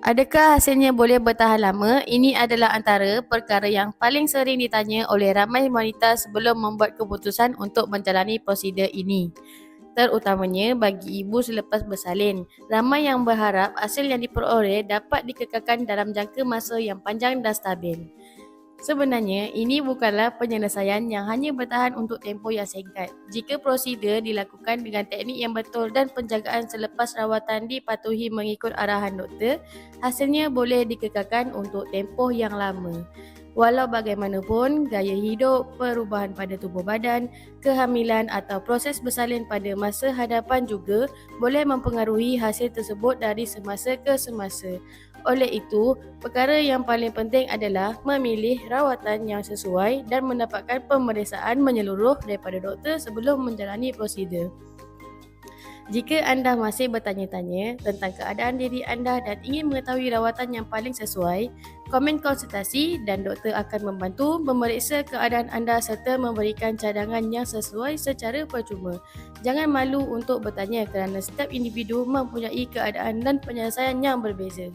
Adakah hasilnya boleh bertahan lama? Ini adalah antara perkara yang paling sering ditanya oleh ramai wanita sebelum membuat keputusan untuk menjalani prosedur ini. Terutamanya bagi ibu selepas bersalin. Ramai yang berharap hasil yang diperoleh dapat dikekalkan dalam jangka masa yang panjang dan stabil. Sebenarnya, ini bukanlah penyelesaian yang hanya bertahan untuk tempoh yang singkat. Jika prosedur dilakukan dengan teknik yang betul dan penjagaan selepas rawatan dipatuhi mengikut arahan doktor, hasilnya boleh dikekalkan untuk tempoh yang lama. Walau bagaimanapun, gaya hidup, perubahan pada tubuh badan, kehamilan atau proses bersalin pada masa hadapan juga boleh mempengaruhi hasil tersebut dari semasa ke semasa. Oleh itu, perkara yang paling penting adalah memilih rawatan yang sesuai dan mendapatkan pemeriksaan menyeluruh daripada doktor sebelum menjalani prosedur. Jika anda masih bertanya-tanya tentang keadaan diri anda dan ingin mengetahui rawatan yang paling sesuai, komen konsultasi dan doktor akan membantu memeriksa keadaan anda serta memberikan cadangan yang sesuai secara percuma. Jangan malu untuk bertanya kerana setiap individu mempunyai keadaan dan penyelesaian yang berbeza.